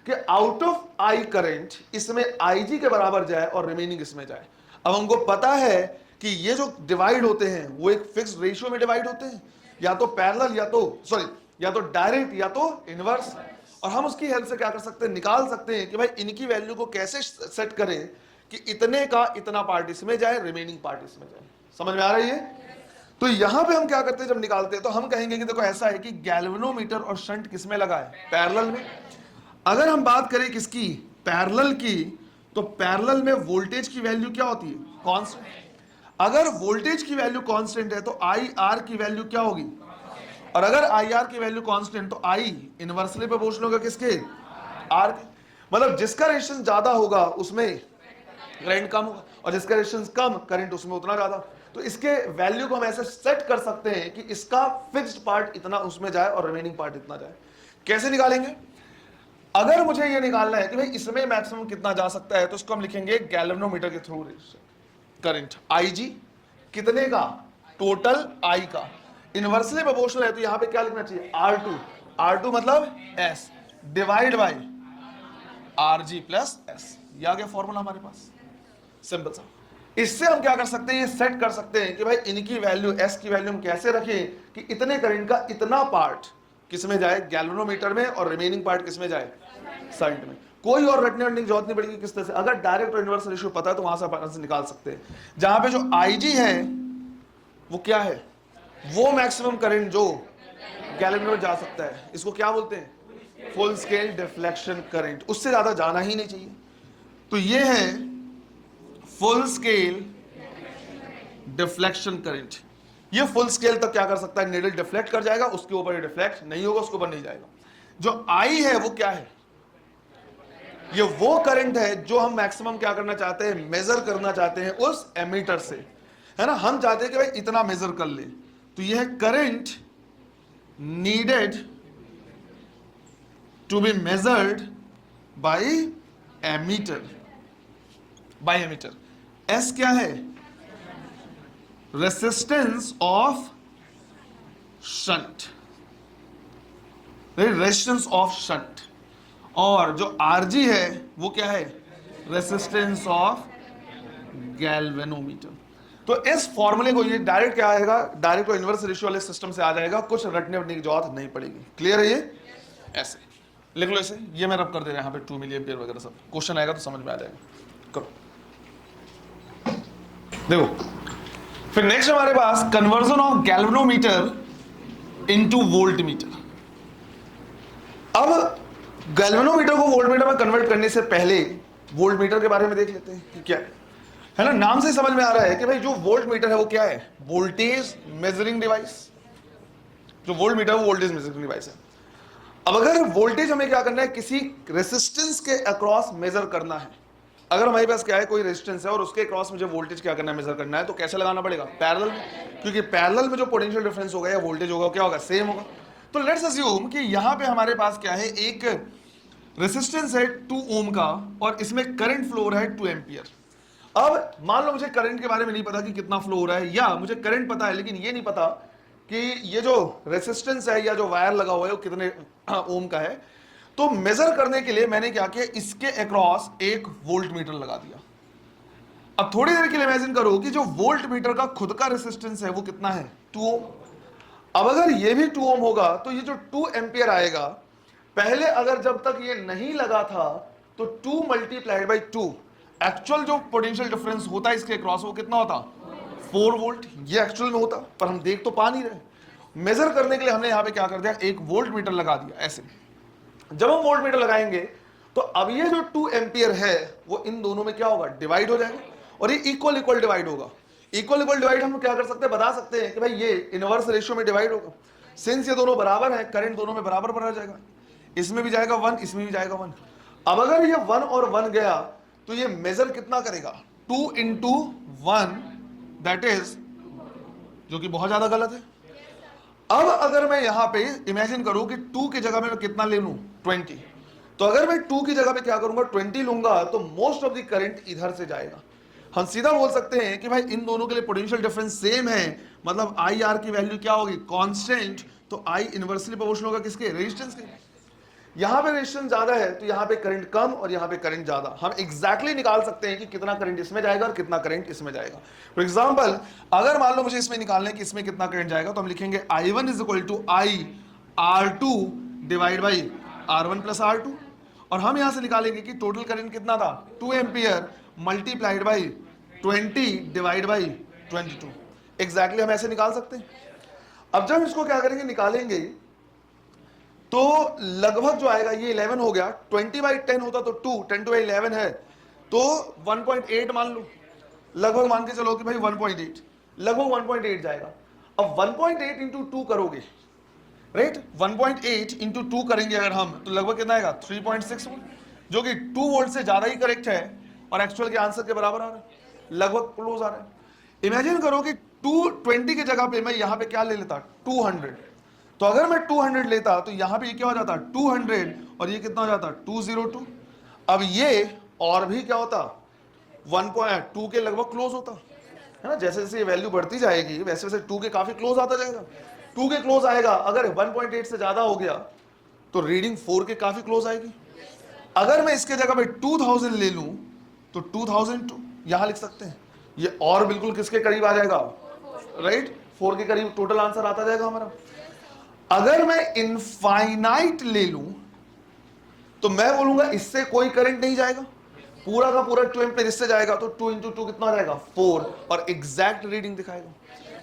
कि आउट ऑफ आई करंट इसमें आई जी के बराबर जाए और रिमेनिंग इसमें जाए। अब हमको पता है कि ये जो डिवाइड होते हैं वो एक फिक्स्ड रेशियो में डिवाइड होते हैं, या तो पैरेलल या तो डायरेक्ट या तो इनवर्स। और हम उसकी हेल्प से क्या कर सकते हैं, निकाल सकते हैं कि भाई इनकी वैल्यू को कैसे सेट करें कि इतने का इतना पार्ट इसमें जाए, रिमेनिंग पार्ट इसमें जाए। समझ में आ रही है? तो यहां पे हम क्या करते हैं, जब निकालते हैं तो हम कहेंगे कि देखो ऐसा है कि गैल्वेनोमीटर और शंट किसमें लगा है, पैरेलल में। अगर हम बात करें किसकी, पैरेलल की, तो पैरेलल में वोल्टेज की वैल्यू क्या होती है, कांस्टेंट। अगर वोल्टेज की वैल्यू कांस्टेंट है तो आई आर की वैल्यू क्या होगी, और अगर आई आर की वैल्यू कांस्टेंट तो आई इनवर्सली प्रोपोर्शनल होगा किसके, आर के। मतलब जिसका रेजिस्टेंस ज्यादा होगा उसमें करंट कम होगा, और जिसका रेजिस्टेंस कम करंट उसमें उतना ज्यादा। तो इसके वैल्यू को हम ऐसे सेट कर सकते हैं कि इसका फिक्स्ड पार्ट इतना उसमें जाए और रिमेनिंग पार्ट इतना जाए। कैसे निकालेंगे? अगर मुझे ये निकालना है कि भाई इसमें मैक्सिमम कितना जा सकता है, तो इसको हम लिखेंगे गैल्वेनोमीटर के थ्रू करंट IG कितने का, टोटल I का, इनवर्सली प्रोपोर्शनल है तो यहां पे क्या लिखना चाहिए, R2 मतलब S divide by RG plus S। ये आ गया फॉर्मूला हमारे पास, सिंपल सा। इससे हम क्या कर सकते हैं, ये सेट कर सकते हैं कि भाई इनकी वैल्यू S की वैल्यू हम कैसे रखें कि इतने करंट का इतना पार्ट किसमें जाए, गैल्वेनोमीटर में, और रिमेनिंग पार्ट किसमें जाए, शंट में। कोई और रटने वटने की जरूरत नहीं पड़ेगी किस तरह से। अगर डायरेक्ट और इनवर्स रेशियो पता है तो वहां से आराम से निकाल सकते हैं। जहां पे जो IG है वो क्या है, वो मैक्सिमम करंट जो गैल्वेनोमीटर जा सकता है, इसको क्या बोलते हैं, फुल स्केल डिफ्लेक्शन करंट। उससे ज्यादा जाना ही नहीं चाहिए। तो ये है फुल स्केल डिफ्लेक्शन करंट। ये फुल स्केल तक क्या कर सकता है, नीडल डिफ्लेक्ट कर जाएगा, उसके ऊपर डिफ्लेक्ट नहीं होगा, उसके ऊपर नहीं जाएगा। जो I है वो क्या है, ये वो करंट है जो हम मैक्सिमम क्या करना चाहते हैं, मेजर करना चाहते हैं उस एमीटर से, है ना। हम चाहते हैं कि भाई इतना मेजर कर ले। तो ये है current needed to be measured by ammeter, S क्या है, resistance of shunt, resistance of shunt. और जो RG है वो क्या है, रेसिस्टेंस ऑफ गैल्वेनोमीटर। तो इस फॉर्मूले को, ये डायरेक्ट क्या आएगा, डायरेक्ट और इनवर्स रेशियो वाले सिस्टम से आ जाएगा, कुछ रटने वटने की जरूरत नहीं पड़ेगी। क्लियर है? ये ऐसे लिख लो इसे, ये मैं रब कर दे रहा हूं यहाँ पे 2 मिली एम्पियर वगैरह सब। क्वेश्चन आएगा तो समझ में आ जाएगा। करो, देखो। फिर नेक्स्ट हमारे पास conversion of galvanometer into voltmeter. अब गैल्वेनोमीटर को वोल्टमीटर में कन्वर्ट करने से पहले वोल्टमीटर के बारे में देख लेते हैं कि क्या है ना। नाम से समझ में आ रहा है कि भाई जो वोल्टमीटर है वो क्या है, वोल्टेज मेजरिंग डिवाइस। जो वोल्टमीटर वो वोल्टेज मेजरिंग डिवाइस है। अब अगर वोल्टेज हमें क्या करना है, किसी रेसिस्टेंस के अक्रॉस मेजर करना है। अगर हमारे पास क्या है, कोई रेजिस्टेंस है और उसके अक्रॉस मुझे वोल्टेज क्या करना है, मेजर करना है, तो कैसे लगाना पड़ेगा, पैरेलल में। क्योंकि पैरेलल में जो पोटेंशियल डिफरेंस होगा या वोल्टेज होगा क्या होगा, सेम होगा। तो लेट्स अज्यूम कि यहां पे हमारे पास क्या है, एक रेजिस्टेंस है 2 ओम का और इसमें करंट फ्लो हो रहा है 2 एम्पियर। अब मान लो मुझे करंट के बारे में नहीं पता कि कितना फ्लो हो रहा है, या मुझे करंट पता है लेकिन ये नहीं पता कि ये जो रेजिस्टेंस है या जो वायर लगा हुआ है वो कितने ओम का है। तो मेजर करने के लिए मैंने क्या किया, इसके अक्रॉस एक वोल्ट मीटर लगा दिया। अब थोड़ी देर के लिए इमेजिन करो कि जो वोल्ट मीटर का खुद का रेजिस्टेंस है वो कितना है, 2 ओम। अब अगर ये भी 2 ओम होगा तो ये जो 2 एम्पियर आएगा, पहले अगर जब तक ये नहीं लगा था तो 2 मल्टीप्लाइड बाई 2, एक्चुअल जो पोटेंशियल डिफरेंस होता है इसके अक्रॉस वो कितना होता, 4 वोल्ट। ये एक्चुअल में होता, पर हम देख तो पा नहीं रहे। मेजर करने के लिए हमने यहां पे क्या कर दिया, एक वोल्ट मीटर लगा दिया ऐसे। जब हम वोल्ट मीटर लगाएंगे तो अब ये जो 2 एम्पियर है वो इन दोनों में क्या होगा, डिवाइड हो जाएगा, और ये इक्वल इक्वल डिवाइड होगा। इक्वल इक्वल डिवाइड हम क्या कर सकते हैं, बता सकते हैं कि भाई ये इनवर्स रेशियो में डिवाइड होगा। सिंस ये दोनों बराबर है, करंट दोनों में बराबर बराबर जाएगा, इसमें भी जाएगा 1, इसमें भी जाएगा 1। अब अगर ये 1 और 1 गया तो ये मेजर कितना करेगा, 2 इंटू 1, दैट इज, जो कि बहुत ज्यादा गलत है। अब अगर मैं यहां पे इमेजिन करूं कि 2 की जगह में मैं कितना ले लूं, 20, तो अगर मैं 2 की जगह पे क्या करूंगा, 20 लूंगा, तो मोस्ट ऑफ द करंट इधर से जाएगा। हम सीधा बोल सकते हैं कि भाई इन दोनों के लिए पोटेंशियल डिफरेंस सेम है, मतलब आई आर की वैल्यू क्या होगी, कांस्टेंट। तो आई इनवर्सली प्रोपोर्शनल होगा किसके, रेजिस्टेंस के। यहां पे रेजिस्टेंस ज्यादा है तो यहां पे करंट कम और यहां पे करंट ज्यादा। हम एग्जैक्टली निकाल सकते हैं कि कितना करंट इसमें जाएगा और कितना करंट इसमें जाएगा। फॉर एग्जांपल, अगर मान लो मुझे इसमें निकालना है कि इसमें कितना करंट जाएगा, तो हम लिखेंगे I1 is equal to I R2 divide by R1 plus R2, और हम यहां से निकालेंगे कि टोटल करंट कितना था, 2 ampere multiplied by 20 divide by 22। Exactly हम ऐसे निकाल सकते हैं। अब जब इसको क्या करेंगे, निकालेंगे, तो लगभग जो आएगा ये 11 हो गया। 20 बाई 10 होता तो 2, 10 टू 11 है तो 1.8 मान लो, लगभग मान के चलो कि भाई 1.8, लगभग 1.8 जाएगा। अब 1.8 इंटू 2 करोगे, राइट, 1.8 इंटू 2 करेंगे अगर हम, तो लगभग कितना आएगा, 3.6 वोल्ट, जो कि 2 वोल्ट से ज्यादा ही करेक्ट है। और एक्चुअल के आंसर के बराबर आ रहा है, लगभग क्लोज आ रहा है। इमेजिन करो कि 220 की जगह पे मैं यहां पे क्या ले लेता, 200। तो अगर मैं 200 लेता तो यहां पे ये क्या हो जाता, 200, और ये कितना हो जाता, 202। अब ये और भी क्या होता, 1.2 के लगभग क्लोज होता है ना। जैसे जैसे ये वैल्यू बढ़ती जाएगी वैसे वैसे 2 के काफी क्लोज आता जाएगा। 2 के क्लोज आएगा, अगर 1.8 से ज्यादा हो गया तो रीडिंग 4 के काफी क्लोज आएगी। अगर मैं इसके जगह पे 2000 ले लूं तो 2002 यहां लिख सकते हैं, ये और बिल्कुल किसके करीब आ जाएगा, राइट, 4 के करीब टोटल आंसर आता जाएगा हमारा। अगर मैं इनफाइनाइट ले लूं तो मैं बोलूंगा इससे कोई करंट नहीं जाएगा, पूरा का पूरा 2 एम्पीयर इससे जाएगा, तो 2 × 2 कितना जाएगा, 4, और एग्जैक्ट रीडिंग दिखाएगा।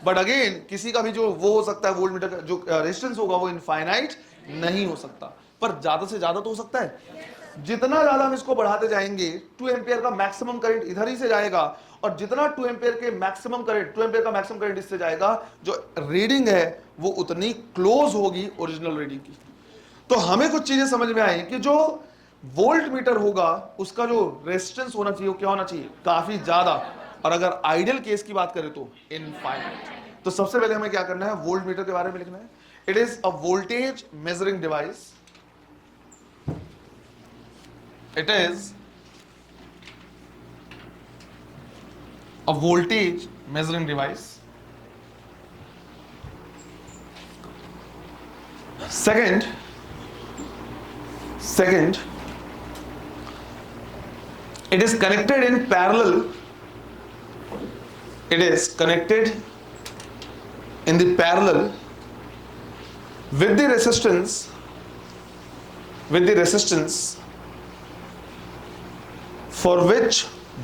बट अगेन किसी का भी जो वो हो सकता है वोल्ट मीटर का जो रेजिस्टेंस होगा वो इनफाइनाइट नहीं हो सकता, पर ज्यादा से ज्यादा तो हो सकता है। जितना ज्यादा हम इसको बढ़ाते जाएंगे 2 एम्पीयर का मैक्सिमम करंट इधर ही से जाएगा, और जितना 2 एम्पीयर के मैक्सिमम करंट 2 एम्पीयर का मैक्सिमम करंट इससे जाएगा, जो रीडिंग है वो उतनी क्लोज होगी ओरिजिनल रीडिंग की। तो हमें कुछ चीजें समझ में आई कि जो वोल्ट मीटर होगा उसका जो रेजिस्टेंस होना चाहिए वो क्या होना चाहिए, काफी ज्यादा, और अगर आइडियल केस की बात करें तो इनफाइनाइट। तो सबसे पहले हमें क्या करना है, वोल्ट मीटर के बारे में लिखना है। It is a voltage measuring device, it is a voltage measuring device. Second, it is connected in parallel. It is connected in the parallel with the resistance for which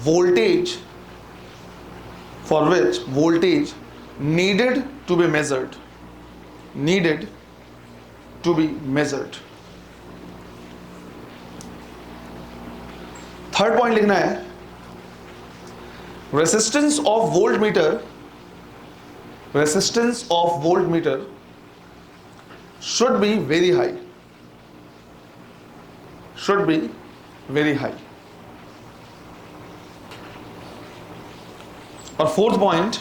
voltage needed to be measured. Third point लिखना है, resistance of voltmeter should be very high. और fourth point,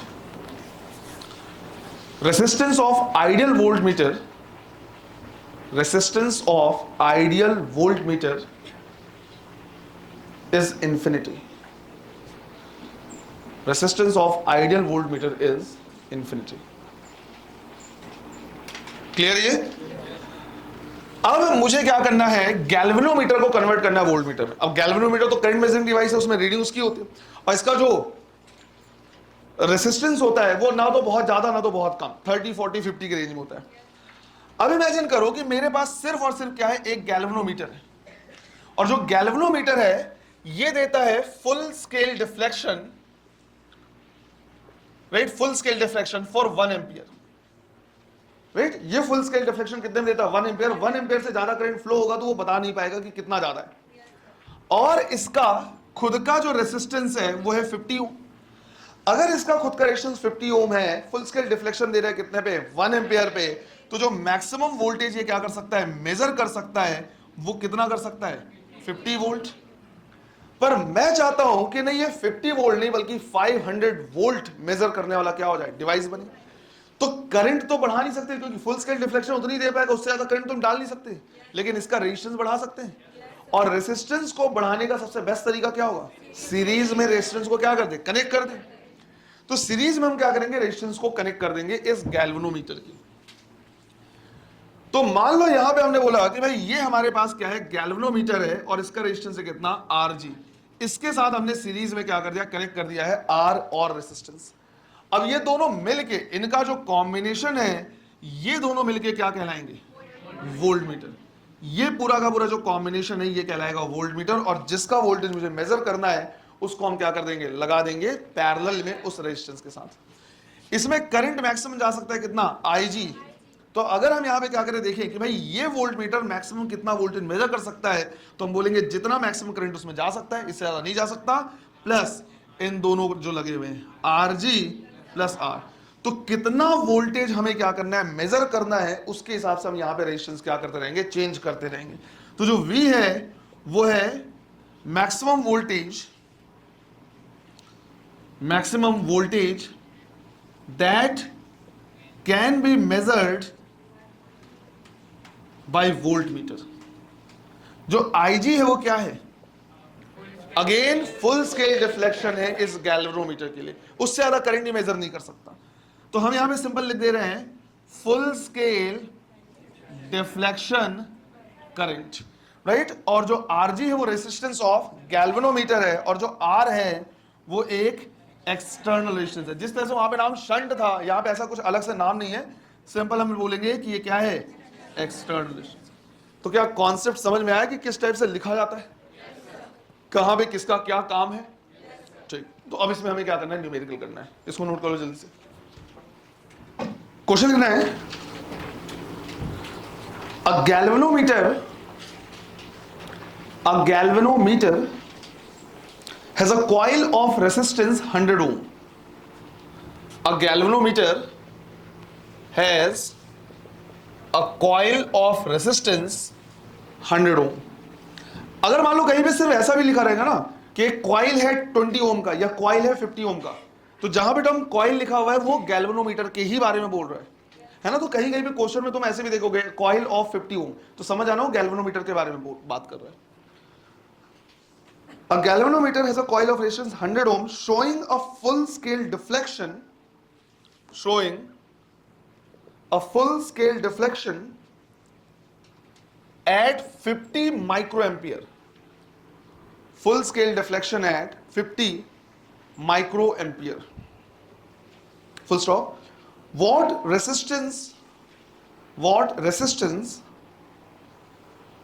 resistance of ideal volt meter is infinity. Resistance of ideal volt meter is infinity. Clear ये? अब मुझे क्या करना है, galvanometer को कन्वर्ट करना है वोल्ट मीटर में। अब गैल्वेनोमीटर तो करंट मेजरिंग डिवाइस है, उसमें रीडिंग उसकी होती है, और इसका जो रेसिस्टेंस होता है वो ना तो बहुत ज्यादा ना तो बहुत कम, 30, 40, 50 के रेंज में होता है। अब इमेजिन करो कि मेरे पास सिर्फ और सिर्फ क्या है, एक गैल्वेनोमीटर है, और जो गैल्वेनोमीटर है ये देता है full scale deflection, right, full scale deflection for 1 ampere, right. ये फुल स्केल डिफ्लेक्शन कितने में देता है, 1 एम्पियर। 1 एम्पियर से ज्यादा करंट फ्लो होगा तो वो बता नहीं पाएगा कि कितना ज्यादा है, और इसका खुद का जो रेसिस्टेंस है वो है 50 ओम। अगर इसका खुद का रेजिस्टेंस 50 ओम है, फुल स्केल डिफ्लेक्शन दे रहा है कितने पे, 1 एम्पियर पे, तो जो मैक्सिमम वोल्टेज ये क्या कर सकता है, मेजर कर सकता है, वो कितना कर सकता है, 50 वोल्ट। पर मैं चाहता हूं कि नहीं, ये 50 वोल्ट नहीं बल्कि 500 वोल्ट मेजर करने वाला क्या हो जाए, डिवाइस बने। तो करंट तो बढ़ा नहीं सकते क्योंकि फुल स्केल डिफ्लेक्शन उतनी दे पाएगा, उससे ज्यादा करंट तुम डाल नहीं सकते, लेकिन इसका रेजिस्टेंस बढ़ा सकते हैं। और रेजिस्टेंस को बढ़ाने का सबसे बेस्ट तरीका क्या होगा, सीरीज में रेजिस्टेंस को क्या कर दे, कनेक्ट कर दे। तो सीरीज में हम क्या करेंगे, रेजिस्टेंस को कनेक्ट कर देंगे इस गैल्वेनोमीटर की। तो मान लो यहां पे हमने बोला कि भाई ये हमारे पास क्या है, गैल्वेनोमीटर है, और इसका रेजिस्टेंस है कितना, Rg। इसके साथ हमने सीरीज में क्या कर दिया, कनेक्ट कर दिया है R और रेजिस्टेंस। अब ये दोनों मिलके, इनका जो कॉम्बिनेशन है, ये दोनों मिलके क्या कहलाएंगे, वोल्ट मीटर। ये पूरा का पूरा जो कॉम्बिनेशन है ये कहलाएगा वोल्ट मीटर, और जिसका वोल्टेज मुझे मेजर करना है उसको हम क्या कर देंगे, लगा देंगे पैरेलल में उस रेजिस्टेंस के साथ। इसमें करंट मैक्सिमम जा सकता है कितना, Ig। तो अगर हम यहां पे क्या करें, देखें कि भाई ये वोल्ट मीटर मैक्सिमम कितना वोल्टेज मेजर कर सकता है, तो हम बोलेंगे जितना मैक्सिमम करंट उसमें जा सकता है, इससे ज्यादा नहीं जा सकता, प्लस इन दोनों जो लगे हुए हैं Rg प्लस R। तो कितना वोल्टेज हमें क्या करना है, मेजर करना है, उसके हिसाब से हम यहां पे रेजिस्टेंस क्या करते रहेंगे, चेंज करते रहेंगे। तो जो V है वो है maximum voltage maximum voltage that can be measured by voltmeter. जो IG है वो क्या है? अगेन फुल स्केल डिफ्लेक्शन है इस गैल्वेनोमीटर के लिए, उससे ज्यादा करंट ही मेजर नहीं कर सकता। तो हम यहां पे सिंपल लिख दे रहे हैं full scale deflection current, right. और जो आरजी है वो रेजिस्टेंस ऑफ गैल्वेनोमीटर है, और जो आर है वो एक एक्सटर्नल रेजिस्टेंस है। जिस तरह से वहां पे नाम शंट था, यहां पे ऐसा कुछ अलग से नाम नहीं है, सिंपल हम बोलेंगे कि ये क्या है, एक्सटर्नल रेजिस्टेंस। तो क्या कॉन्सेप्ट समझ में आया कि किस टाइप से लिखा जाता है, कहां पे किसका क्या काम है? ठीक, तो अब इसमें हमें क्या करना है, न्यूमेरिकल करना है। इसको नोट करो जल्दी से। क्वेश्चन लिखना है, अ galvanometer has a coil of resistance 100 ohm. A galvanometer has a coil of resistance 100 ohm. अगर मान लो कहीं पे सिर्फ ऐसा भी लिखा रहेगा ना कि एक कॉइल है 20 ओम का या कॉइल है 50 ओम का, तो जहां पे टर्म कॉइल लिखा हुआ है वो गैल्वेनोमीटर के ही बारे में बोल रहा है ना। तो कहीं कहीं पे क्वेश्चन में तुम ऐसे भी देखोगे कॉइल ऑफ 50 ओम, तो समझ आना वो गैल्वेनोमीटर के बारे में बात कर रहा है। A galvanometer has a coil of resistance 100 ohm showing a full scale deflection at 50 microampere. Full scale deflection at 50 microampere. Full stop. What resistance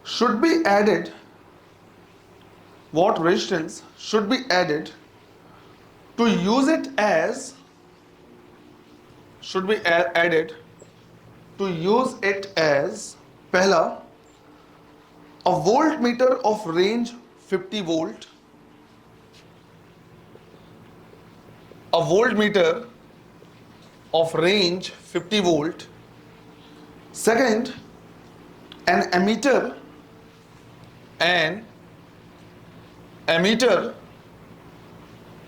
should be added? What resistance should be added to use it as पहला, a voltmeter of range 50 volt, a voltmeter of range 50 volt. Second, an ammeter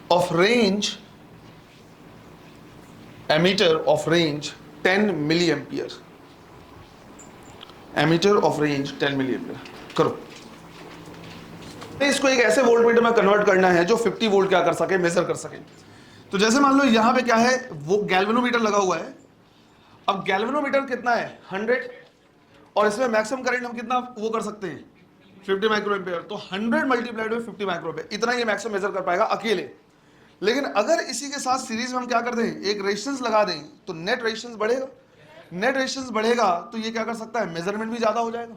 of range 10 milliampere. Ammeter of range 10 milliampere. करो, इसको एक ऐसे voltmeter में convert करना है जो 50 volt क्या कर सके, मेजर कर सके। तो जैसे मान लो यहां पे क्या है, वो गैल्वेनोमीटर लगा हुआ है। अब गैल्वेनोमीटर कितना है, 100, और इसमें मैक्सिमम करंट हम कितना वो कर सकते हैं, 50 माइक्रोएम्पियर। तो 100 मल्टीप्लाइड बाय 50 माइक्रोएम्पियर, इतना ये मैक्सिमम मेजर कर पाएगा अकेले। लेकिन अगर इसी के साथ सीरीज में हम क्या कर दें, एक रेजिस्टेंस लगा दें, तो नेट रेजिस्टेंस बढ़ेगा। नेट रेजिस्टेंस बढ़ेगा तो ये क्या कर सकता है, मेजरमेंट भी ज्यादा हो जाएगा।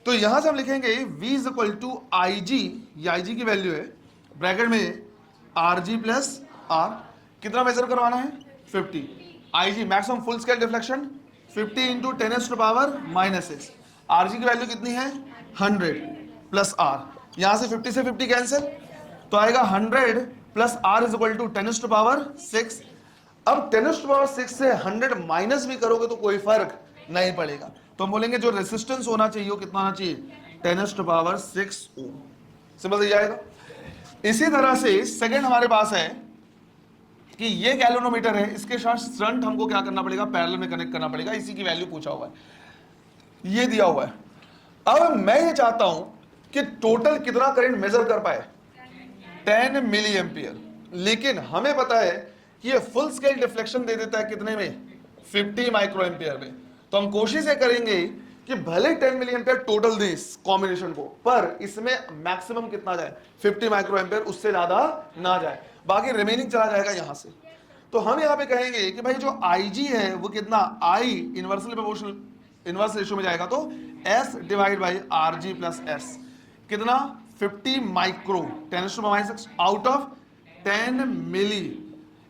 तो यहां से हम लिखेंगे V is equal to IG, ये IG की वैल्यू है, ब्रैकेट में RG प्लस R, कितना मेजर करवाना है, 50। IG maximum full scale deflection 50 into 10⁻⁻⁻⁶। RG की वैल्यू कितनी है, 100 प्लस R, यहां से 50 से 50 कैंसिल, तो आएगा 100 plus R is equal to 10⁻⁶। अब 10⁻⁶ से 100 माइनस भी करोगे तो कोई फर्क नहीं पड़ेगा। तो हम बोलेंगे जो रेजिस्टेंस होना चाहिए वो कितना होना चाहिए, 10⁻⁶ ओम। समझ जाएगा। इसी तरह से सेकंड हमारे पास है कि ये गैल्वेनोमीटर है, इसके साथ शंट हमको क्या करना पड़ेगा, पैरेलल में कनेक्ट करना पड़ेगा। इसी की वैल्यू पूछा हुआ है, ये दिया हुआ है। अब मैं ये चाहता हूं कि टोटल कितना करंट मेजर कर पाए, 10 मिली एम्पियर। लेकिन हमें पता है कि ये फुल स्केल डिफ्लेक्शन दे देता है कितने में, 50 माइक्रो एम्पियर में। तो हम कोशिश ये करेंगे कि भले 10 मिली एम्पियर टोटल दे इस कॉम्बिनेशन को, पर इसमें मैक्सिमम कितना जाए, 50 माइक्रो एम्पियर, उससे ज्यादा ना जाए, बाकी रिमेनिंग चला जाएगा यहां से। तो हम यहां पे कहेंगे कि भाई जो IG है वो कितना, I inversely proportional inverse ratio में जाएगा, तो S divide by RG plus S, कितना 50 micro 10⁻⁻⁶ out of 10 milli.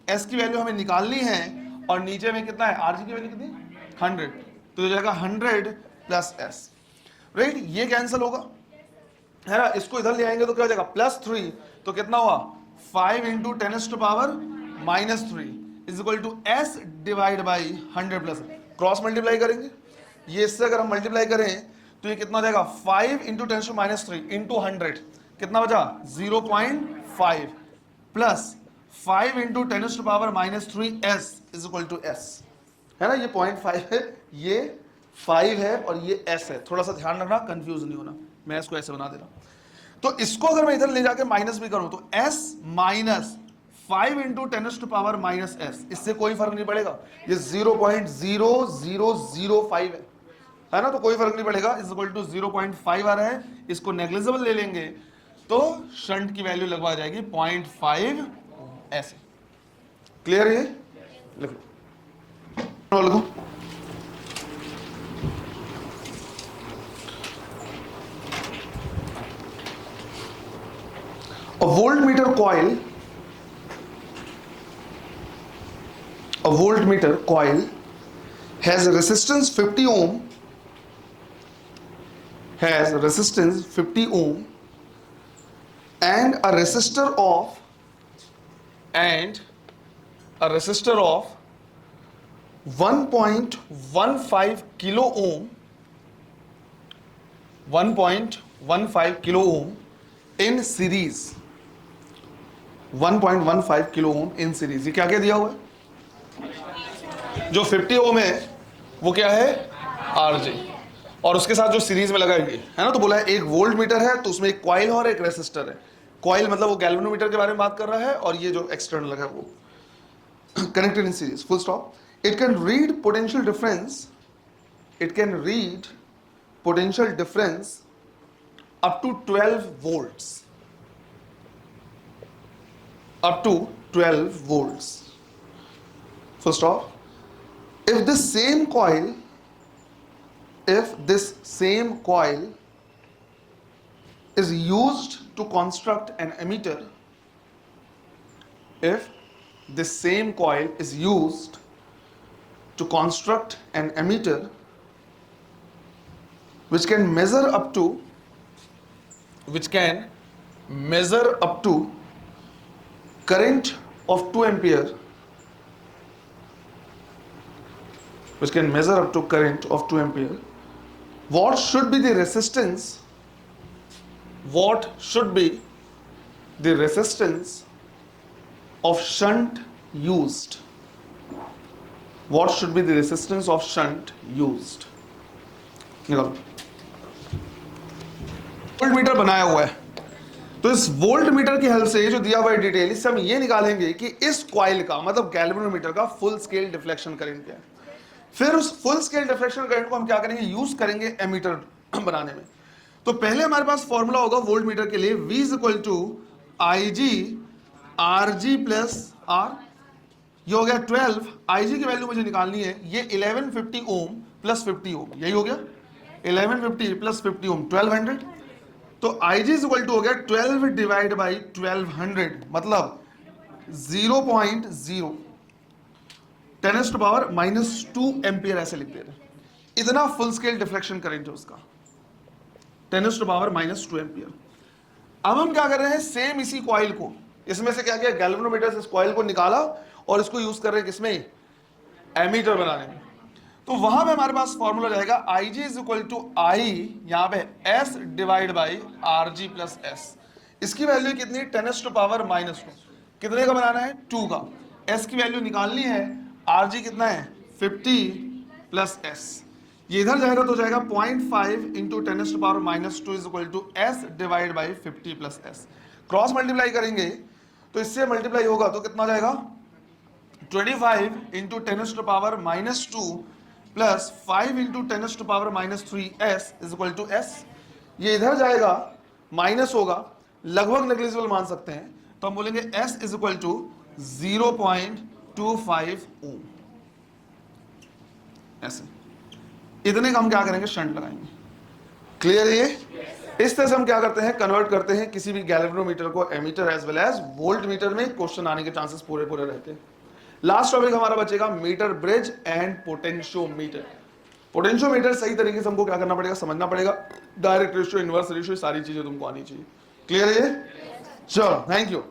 S की वैल्यू हमें निकालनी है, और नीचे में कितना है, RG की वैल्यू कितनी, 100, तो हो जाएगा 100 प्लस S, राइट। ये कैंसिल होगा, है ना। इसको इधर ले आएंगे तो क्या हो जाएगा, +3, तो कितना हुआ, 5 into 10⁻⁻³ is equal to S divide by 100 plus, cross multiply करेंगे, ये इससे अगर हम मल्टीप्लाई करें तो ये कितना हो जाएगा, 5 इंटू 10⁻³ इंटू 100, कितना बचा 0.5 plus 5 into 10⁻³ is equal to s, है ना। ये 0.5 है, ये 5 है और ये s है। थोड़ा सा ध्यान रखना, कंफ्यूज नहीं होना, मैं इसको ऐसे बना दे रहा हूं। तो इसको अगर मैं इधर ले जाके माइनस भी करूं तो s माइनस 5 इंटू 10⁻⁻s, इससे कोई फर्क नहीं पड़ेगा, ये 0.0005 है ना, तो कोई फर्क नहीं पड़ेगा, इज इक्वल टू 0.5 आ रहा है, इसको नेग्लिजिबल ले लेंगे तो शंट की वैल्यू लगवा जाएगी 0.5 ऐसे। क्लियर है? लिखो लिखो। A voltmeter coil has a resistance 50 ohm, and a resistor of 1.15 kilo ohm, 1.15 kilo ohm in series, 1.15 kilo ohm in series. ये क्या क्या दिया हुआ है? जो 50 ओम है वो क्या है? आरजे, और उसके साथ जो सीरीज में लगाएंगे, है ना, तो बोला है एक वोल्ट मीटर है तो उसमें एक कॉइल और एक रेसिस्टर है। कॉइल मतलब वो गैल्वेनोमीटर के बारे में बात कर रहा है, और ये जो एक्सटर्नल है वो connected in series, full stop. It can read potential difference up to 12 volts, up to 12 volts, full stop. If this same coil is used to construct an emitter, which can measure up to current of 2 ampere, what should be the resistance of shunt used? निकालो। Volt meter बनाया हुआ है, तो इस volt meter की help से जो दिया हुआ है डिटेल, इससे हम ये निकालेंगे कि इस कॉइल का मतलब गैल्वेनोमीटर का फुल स्केल डिफ्लेक्शन करंट क्या है। फिर उस फुल स्केल डिफ्लेक्शन करंट को हम क्या करेंगे? यूज करेंगे एमीटर बनाने में। तो पहले हमारे पास फॉर्मूला होगा वोल्ट मीटर के लिए, V is equal to IG RG plus R। ये हो गया 12, IG की वैल्यू मुझे निकालनी है, ये 1150 ओम प्लस 50 ओम, यही हो गया 1150 प्लस 50 ओम 1200। तो IG इज इक्वल टू हो गया 12 डिवाइड बाई 1200, मतलब 0.0 10⁻⁻² एम्पियर ऐसे लिख दे रहे हैं। इतना फुल स्केल डिफ्लेक्शन करंट है उसका, 10⁻⁻² एम्पियर। अब हम क्या कर रहे हैं? सेम इसी कॉइल को, इसमें से क्या किया? गैल्वेनोमीटर से इस कॉइल को निकाला और इसको यूज कर रहे हैं किसमें? एमीटर बनाने में। तो वहां पे हमारे पास फॉर्मूला रहेगा IG is equal to I, यहां पे S divide by RG plus S। इसकी वैल्यू कितनी? 10⁻⁻²। कितने का बनाना है? 2 का। S की वैल्यू निकालनी है, RG कितना है? 50 प्लस S। ये इधर जाएगा तो जाएगा 0.5 into 10⁻⁻² is equal to S divide by 50 plus S। Cross multiply करेंगे तो इससे मल्टीप्लाई होगा तो कितना जाएगा? 25 into 10⁻⁻² plus 5 into 10⁻⁻³ S is equal to S। ये इधर जाएगा, माइनस होगा, लगभग नेग्लिजिबल मान सकते हैं, तो हम बोलेंगे S इज इक्वल टू 0.25 ओम। ऐसे इतने का हम क्या करेंगे? शंट लगाएंगे। क्लियर है ये? इस तरह से हम क्या करते हैं? कन्वर्ट करते हैं किसी भी गैल्वेनोमीटर को ammeter as well as volt meter में। क्वेश्चन आने के चांसेस पूरे रहते हैं। लास्ट टॉपिक हमारा बचेगा meter bridge and potentiometer. Potentiometer सही तरीके से हमको क्या करना पड़ेगा? समझना पड़ेगा। डायरेक्ट रेशियो, इनवर्स रेशियो, सारी चीजें तुमको आनी चाहिए। क्लियर है ये? चलो, थैंक यू।